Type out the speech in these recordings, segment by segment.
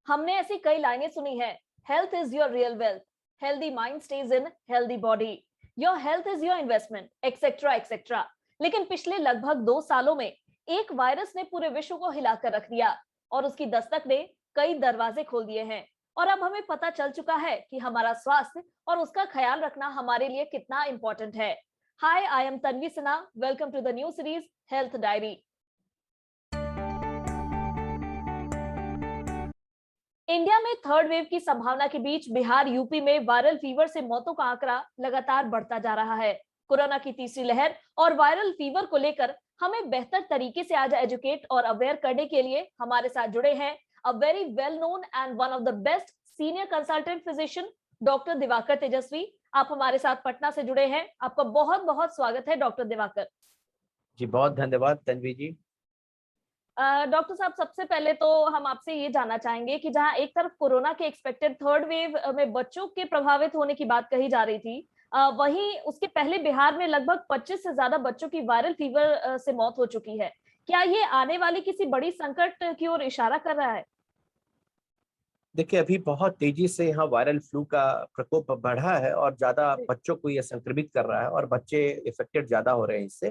हमने ऐसी कई लाइनें सुनी है। Health is your real wealth, healthy mind stage in healthy body, your health is your investment, etcetera etcetera. लेकिन पिछले लगभग 2 सालों में एक वायरस ने पूरे विश्व को हिलाकर रख दिया और उसकी दस्तक ने कई दरवाजे खोल दिए हैं। और अब हमें पता चल चुका है कि हमारा स्वास्थ्य और उसका ख्याल रखना हमारे लिए कितना इंपॉर्टेंट है। Hi, I am Tanvi Sinha. Welcome to the new series health diary. India में थर्ड वेव की संभावना के बीच बिहार यूपी में वायरल फीवर से मौतों का आंकड़ा लगातार बढ़ता जा रहा है। कोरोना की तीसरी लहर और वायरल फीवर को लेकर हमें बेहतर तरीके से आज एजुकेट और अवेयर करने के लिए हमारे साथ जुड़े हैं a very well known and one of the best senior consultant physician doctor Diwakar Tejaswi. आप हमारे साथ पटना से जुड़े हैं। आपका बहुत बहुत स्वागत है डॉक्टर दिवाकर जी। बहुत धन्यवाद तन्वी जी। डॉक्टर साहब, सबसे पहले तो हम आपसे ये जानना चाहेंगे कि जहां एक तरफ कोरोना के एक्सपेक्टेड थर्ड वेव में बच्चों के प्रभावित होने की बात कही जा रही थी, वहीं उसके पहले बिहार में लगभग 25 से ज्यादा बच्चों की वायरल फीवर से मौत हो चुकी है। क्या ये आने वाली किसी बड़ी संकट की ओर इशारा कर रहा है? देखिए, अभी बहुत तेजी से यहाँ वायरल फ्लू का प्रकोप बढ़ा है और ज्यादा जी। बच्चों को ये संक्रमित कर रहा है और बच्चे इफेक्टेड ज्यादा हो रहे हैं इससे।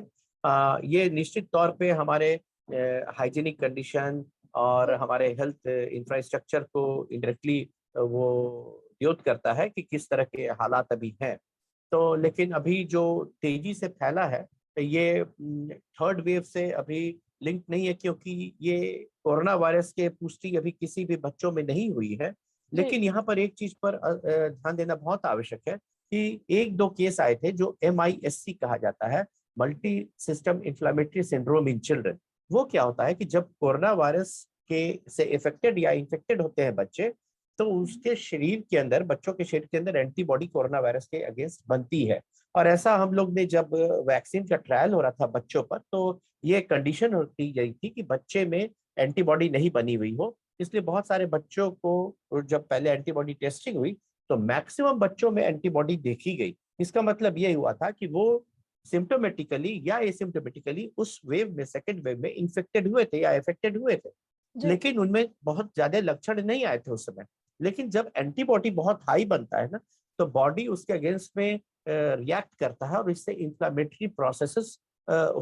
ये निश्चित तौर पे हमारे हाइजीनिक कंडीशन और हमारे हेल्थ इंफ्रास्ट्रक्चर को इनडायरेक्टली वो विरोध करता है कि किस तरह के हालात अभी हैं। तो लेकिन अभी जो तेजी से फैला है, ये थर्ड वेव से अभी लिंक नहीं है, क्योंकि ये कोरोना वायरस के पुष्टि अभी किसी भी बच्चों में नहीं हुई है। जी। लेकिन यहाँ पर एक चीज पर ध्यान देना बहुत आवश्यक है कि एक दो केस आए थे जो MIS-C कहा जाता है, multi system inflammatory syndrome in children. वो क्या होता है कि जब कोरोना वायरस के से इफेक्टेड या इन्फेक्टेड होते हैं बच्चे, तो उसके शरीर के अंदर, बच्चों के शरीर के अंदर एंटीबॉडी कोरोना वायरस के अगेंस्ट बनती है। और ऐसा हम लोग ने जब वैक्सीन का ट्रायल हो रहा था बच्चों पर, तो ये कंडीशन होती गई थी कि बच्चे में एंटीबॉडी नहीं बनी हुई हो। इसलिए बहुत सारे बच्चों को जब पहले एंटीबॉडी टेस्टिंग हुई तो मैक्सिमम बच्चों में एंटीबॉडी देखी गई। इसका मतलब ये हुआ था कि वो सिम्टोमेटिकली या एसिम्टोमेटिकली उस वेव में, सेकेंड वेव में इन्फेक्टेड हुए थे या इफेक्टेड हुए थे। जी। लेकिन उनमें बहुत ज्यादा लक्षण नहीं आए थे उस समय। लेकिन जब एंटीबॉडी बहुत हाई बनता है ना, तो बॉडी उसके अगेंस्ट में रिएक्ट करता है और इससे इंफ्लेमेटरी प्रोसेसेस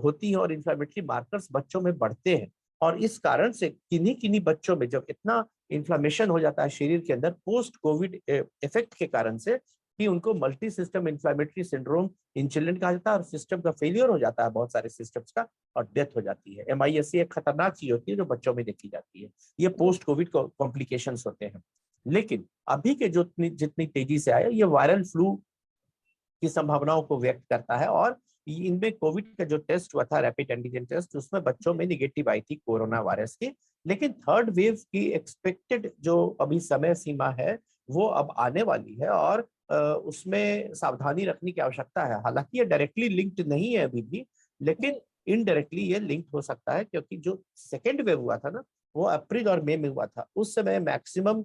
होती है और इंफ्लेमेटरी मार्कर्स बच्चों में बढ़ते हैं। और इस कारण से किन्हीं किन्हीं बच्चों में जब इतना इंफ्लेमेशन हो जाता है शरीर के अंदर पोस्ट कोविड इफेक्ट के कारण से, कि उनको multi system inflammatory syndrome in children कहा जाता है और सिस्टम का फेलियर हो जाता है बहुत सारे सिस्टम्स का, और डेथ हो जाती है। MIS-C एक खतरनाक चीज होती है जो बच्चों में देखी जाती है। ये पोस्ट कोविड कॉम्प्लिकेशंस होते हैं। लेकिन अभी के जो जितनी तेजी से आया, ये वायरल फ्लू की संभावनाओं को व्यक्त करता है। और इनमें कोविड का जो टेस्ट हुआ था, रैपिड एंटीजन टेस्ट, उसमें बच्चों में निगेटिव आई थी कोरोना वायरस की। लेकिन थर्ड वेव की एक्सपेक्टेड जो अभी समय सीमा है वो अब आने वाली है और उसमें सावधानी रखने की आवश्यकता है। हालांकि ये डायरेक्टली लिंक्ड नहीं है अभी भी, लेकिन जी। इनडायरेक्टली ये लिंक्ड हो सकता है, क्योंकि जो सेकेंड वेव हुआ था ना, वो अप्रैल और मई में हुआ था। उस समय मैक्सिमम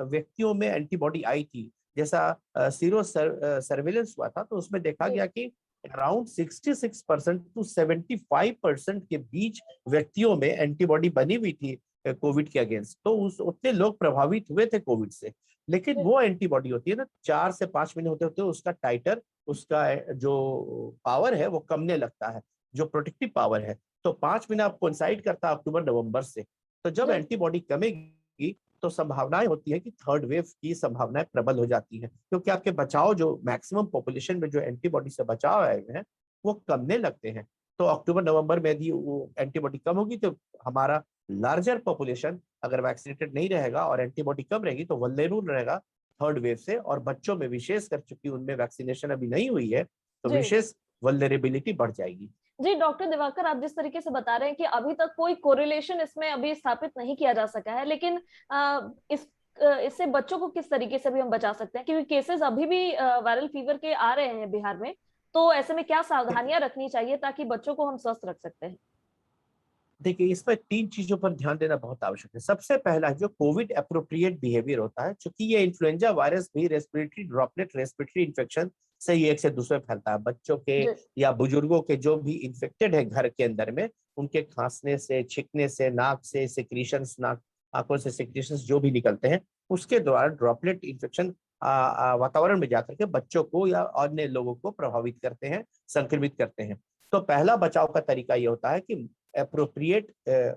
व्यक्तियों में एंटीबॉडी आई थी। जैसा सीरो सर्विलेंस हुआ था, तो उसमें देखा जी। गया कि अराउंड 66% टू 75% के बीच व्यक्तियों में एंटीबॉडी बनी हुई थी कोविड के अगेंस्ट। तो उस उतने लोग प्रभावित हुए थे कोविड से। लेकिन जी। वो एंटीबॉडी होती है ना, 4 से 5 महीने होते होते उसका टाइटर, उसका जो पावर है वो कमने लगता है, जो प्रोटेक्टिव पावर है। तो 5 महीना कोइंसाइड करता है अक्टूबर नवंबर से। तो जब जी। एंटीबॉडी कमेगी तो संभावनाएं होती है कि थर्ड वेव की संभावनाएं प्रबल हो जाती हैं, क्योंकि आपके बचाव, जो मैक्सिमम पॉपुलेशन में जो एंटीबॉडी से बचाव आए हुए हैं, वो कमने लगते हैं। तो अक्टूबर नवंबर में यदि वो एंटीबॉडी कम होगी तो हमारा लार्जर पॉपुलेशन अगर वैक्सीनेटेड नहीं रहेगा और एंटीबॉडी कम रहेगी तो वल्नरेबल रहेगा थर्ड वेव से। और बच्चों में विशेष कर, चुकी उनमें वैक्सीनेशन अभी नहीं हुई है, तो जी। जी। विशेष वल्नरेबिलिटी बढ़ जाएगी। जी, डॉक्टर दिवाकर, आप जिस तरीके से बता रहे हैं कि अभी तक कोई कोरिलेशन इसमें अभी स्थापित नहीं किया जा सका है, लेकिन इससे बच्चों को किस तरीके से भी हम बचा सकते हैं, क्योंकि केसेस अभी भी वायरल फीवर के आ रहे हैं बिहार में। तो ऐसे में क्या सावधानियां रखनी चाहिए ताकि बच्चों को हम स्वस्थ रख सकते हैं? देखिए, इसमें 3 चीजों पर ध्यान देना बहुत आवश्यक है। सबसे पहला जो कोविड अप्रोप्रिएट बिहेवियर होता है, क्योंकि ये इन्फ्लुएंजा वायरस भी रेस्पिरेटरी ड्रॉपलेट रेस्पिरेटरी इन्फेक्शन से ही एक से दूसरे फैलता है। बच्चों के जी। या बुजुर्गों के जो भी इन्फेक्टेड है घर के अंदर में, उनके खांसने से, छींकने से, नाक से सिक्रीशंस, नाक आंखों से सिक्रेशंस जो भी निकलते हैं उसके द्वारा ड्रॉपलेट इन्फेक्शन वातावरण में जाकर के बच्चों को या अन्य लोगों को प्रभावित करते हैं, संक्रमित करते हैं। तो पहला बचाव का तरीका ये होता है कि appropriate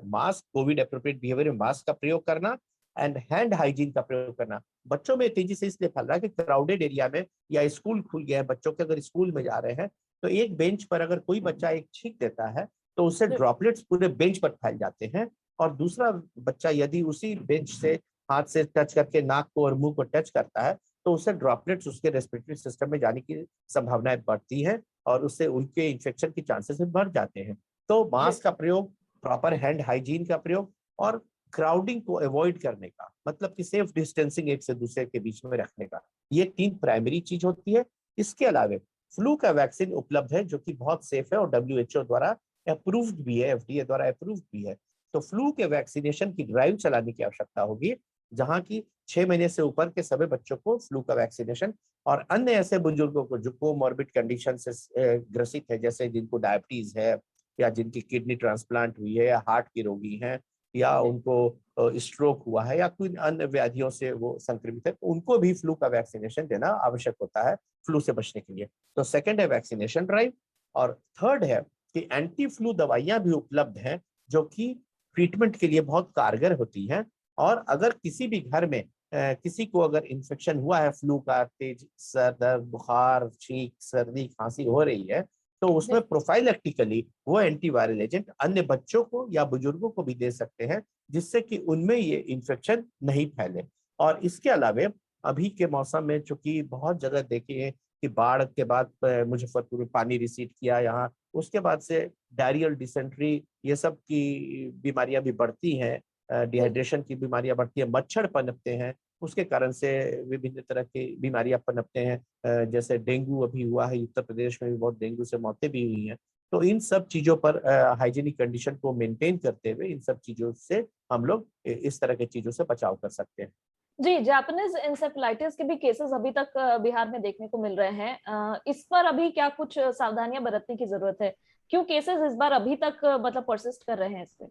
mask, Covid appropriate behaviour में मास्क का प्रयोग करना एंड हैंड हाइजीन का प्रयोग करना। बच्चों में तेजी से इसलिए फैल रहा है कि क्राउडेड एरिया में या स्कूल खुल गया है, बच्चों के अगर स्कूल में जा रहे हैं तो एक बेंच पर अगर कोई बच्चा एक छींक देता है तो उससे ड्रॉपलेट्स पूरे बेंच पर फैल जाते हैं, और दूसरा बच्चा यदि उसी बेंच से हाथ से टच करके नाक को और मुंह को टच करता है तो उससे ड्रॉपलेट्स उसके रेस्पिरेटरी सिस्टम में जाने की संभावनाएं बढ़ती है और उससे उनके इन्फेक्शन के चांसेस बढ़ जाते हैं। तो मास्क का प्रयोग, प्रॉपर हैंड हाइजीन का प्रयोग और क्राउडिंग को अवॉइड करने का, मतलब कि सेफ डिस्टेंसिंग एक से दूसरे के बीच में रखने का, ये 3 प्राइमरी चीज होती है। इसके अलावा फ्लू का वैक्सीन उपलब्ध है जो कि बहुत सेफ है और WHO द्वारा अप्रूव्ड भी है, FDA द्वारा अप्रूव्ड भी है। तो फ्लू के वैक्सीनेशन की ड्राइव चलाने की आवश्यकता होगी, जहां की 6 महीने से ऊपर के सभी बच्चों को फ्लू का वैक्सीनेशन, और अन्य ऐसे बुजुर्गों को जो कोमॉर्बिड कंडीशन से ग्रसित है, जैसे जिनको डायबिटीज है या जिनकी किडनी ट्रांसप्लांट हुई है या हार्ट के रोगी हैं या उनको स्ट्रोक हुआ है या कोई अन्य व्याधियों से वो संक्रमित है, तो उनको भी फ्लू का वैक्सीनेशन देना आवश्यक होता है फ्लू से बचने के लिए। तो सेकंड है वैक्सीनेशन ड्राइव, और थर्ड है कि एंटी फ्लू दवाइयां भी उपलब्ध हैं जो कि ट्रीटमेंट के लिए बहुत कारगर होती हैं। और अगर किसी भी घर में किसी को अगर इन्फेक्शन हुआ है, फ्लू का, तेज सर दर्द, बुखार, छींक, सर्दी, खांसी हो रही है, तो उसमें प्रोफाइलेक्टिकली वो एंटीवायरल एजेंट अन्य बच्चों को या बुजुर्गों को भी दे सकते हैं, जिससे कि उनमें ये इन्फेक्शन नहीं फैले। और इसके अलावा अभी के मौसम में चूंकि बहुत जगह देखिए कि बाढ़ के बाद मुजफ्फरपुर में पानी रिसीड किया, यहाँ उसके बाद से डायरियल, डिसेंट्री, ये सब की बीमारियां भी बढ़ती हैं, डिहाइड्रेशन की बीमारियां बढ़ती है, मच्छर पनपते हैं, उसके कारण से विभिन्न तरह की बीमारियां पनपते हैं, जैसे डेंगू अभी हुआ है, उत्तर प्रदेश में भी बहुत डेंगू से मौतें भी हुई हैं। तो इन सब चीजों पर हाइजीनिक कंडीशन को मेंटेन करते हुए इन सब चीजों से हम लोग इस तरह की चीजों से बचाव कर सकते हैं। जी, जापानीज इंसेफेलाइटिस के भी केसेस अभी तक बिहार में देखने को मिल रहे हैं। इस पर अभी क्या कुछ सावधानियां बरतने की जरूरत है? क्यों केसेस इस बार अभी तक मतलब परसिस्ट कर रहे हैं इस पे?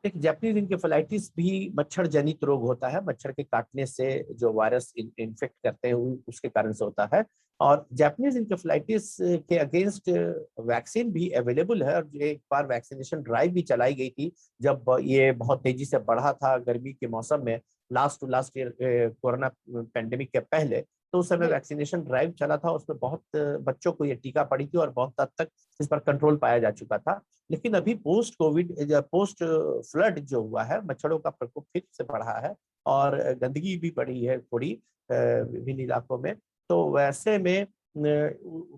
एक जैपनीज इंकेफेलाइटिस भी मच्छर जनित रोग होता है, मच्छर के काटने से जो वायरस इन्फेक्ट करते हैं उसके कारण से होता है। और जैपनीज इंकेफेलाइटिस के अगेंस्ट वैक्सीन भी अवेलेबल है, और एक बार वैक्सीनेशन ड्राइव भी चलाई गई थी जब ये बहुत तेजी से बढ़ा था गर्मी के मौसम में, last to last year corona pandemic के पहले। तो उस समय वैक्सीनेशन ड्राइव चला था, उसमें बहुत बच्चों को ये टीका पड़ी थी और बहुत हद तक इस पर कंट्रोल पाया जा चुका था। लेकिन अभी पोस्ट कोविड, पोस्ट फ्लड जो हुआ है, मच्छरों का प्रकोप फिर से बढ़ा है और गंदगी भी बढ़ी है थोड़ी विभिन्न इलाकों में। तो वैसे में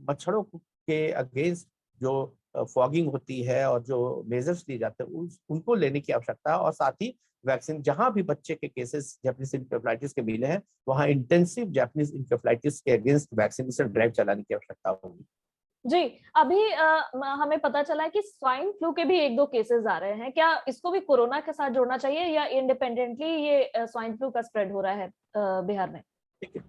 मच्छरों के अगेंस्ट जो फॉगिंग होती है और जो मेजर्स लिए जाते हैं उनको लेने की आवश्यकता है, और साथ ही वैक्सीन, जहां भी बच्चे के केसेस जापानीज इंसेफेलाइटिस के मिले हैं वहां इंटेंसिव जापानीज इंसेफेलाइटिस के अगेंस्ट वैक्सीनेशन ड्राइव चलाने की आवश्यकता होगी। जी, अभी हमें पता चला है कि स्वाइन फ्लू के भी 1-2 केसेस आ रहे हैं। क्या इसको भी कोरोना के साथ जोड़ना चाहिए या इंडिपेंडेंटली ये स्वाइन फ्लू का स्प्रेड हो रहा है बिहार में? ठीक है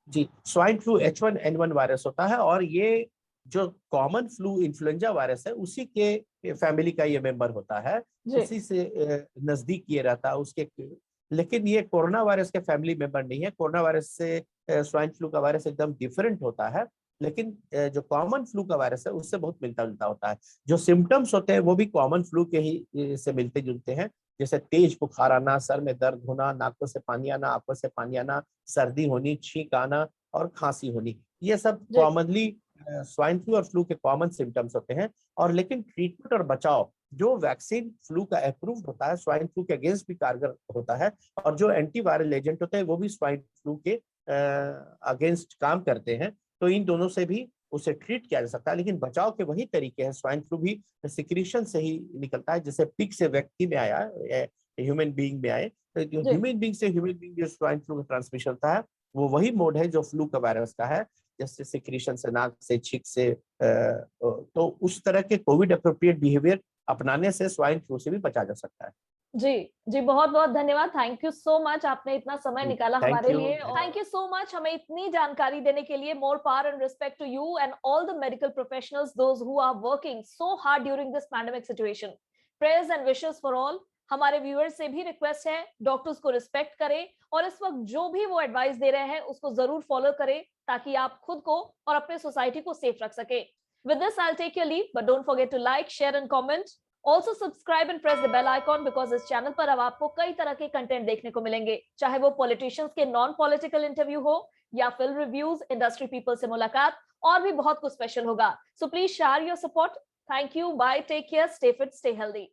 जी, स्वाइन फ्लू H1N1 वायरस होता है, और ये जो कॉमन फ्लू इन्फ्लुएंजा वायरस है उसी के फैमिली का ये मेंबर होता है, उसी से नजदीक ये रहता है उसके। लेकिन ये कोरोना वायरस के फैमिली मेंबर नहीं है। कोरोना वायरस से स्वाइन फ्लू का वायरस एकदम डिफरेंट होता है, लेकिन जो कॉमन फ्लू का वायरस है उससे बहुत मिलता जुलता होता है। जो सिम्टम्स होते हैं वो भी कॉमन फ्लू के ही से मिलते जुलते हैं, जैसे तेज बुखार आना, सर में दर्द होना, नाकों से पानी आना, आंखों से पानी आना, सर्दी होनी, छींक आना और खांसी होनी, ये सब कॉमनली स्वाइन फ्लू और फ्लू के कॉमन सिम्टम्स होते हैं। और लेकिन ट्रीटमेंट और बचाव, जो वैक्सीन फ्लू का अप्रूव्ड होता है स्वाइन फ्लू के अगेंस्ट भी कारगर होता है, और जो एंटीवायरल एजेंट होते हैं वो भी स्वाइन फ्लू के अगेंस्ट काम करते हैं। तो इन दोनों से भी उसे ट्रीट किया जा सकता है, लेकिन बचाव के वही तरीके हैं। स्वाइन फ्लू भी सिक्रीशन से ही निकलता है, जैसे पिग से व्यक्ति में आया, ह्यूमन बीइंग में आए, तो ह्यूमन बीइंग से ह्यूमन बीइंग जो स्वाइन फ्लू का ट्रांसमिशन होता है वो वही मोड है जो फ्लू का वायरस का है, जैसे सिक्रीशन से, नाक से, छींक से। तो उस तरह के कोविड अप्रोप्रिएट बिहेवियर अपनाने से स्वाइन फ्लू से भी बचा जा सकता है। जी, जी, बहुत बहुत धन्यवाद। थैंक यू सो मच, आपने इतना समय निकाला थैंक हमारे यू। लिए। थैंक यू सो मच हमें इतनी जानकारी देने के लिए। More power and respect to you and all the medical professionals, those who are working so hard during this pandemic situation. Prayers and wishes for all. हमारे viewers से भी request है, डॉक्टर्स को रिस्पेक्ट करें और इस वक्त जो भी वो एडवाइस दे रहे हैं उसको जरूर फॉलो करें ताकि आप खुद को और अपने सोसाइटी को सेफ रख सके। With this, I'll take your leave, but don't forget to like, share and comment. Also subscribe and press the bell icon because इस चैनल पर अब आपको कई तरह के कंटेंट देखने को मिलेंगे, चाहे वो पॉलिटिशियंस के नॉन पॉलिटिकल इंटरव्यू हो या फिल्म रिव्यूज, इंडस्ट्री पीपल से मुलाकात और भी बहुत कुछ स्पेशल होगा। So please share your support. Thank you. Bye. Take care. Stay fit. Stay healthy.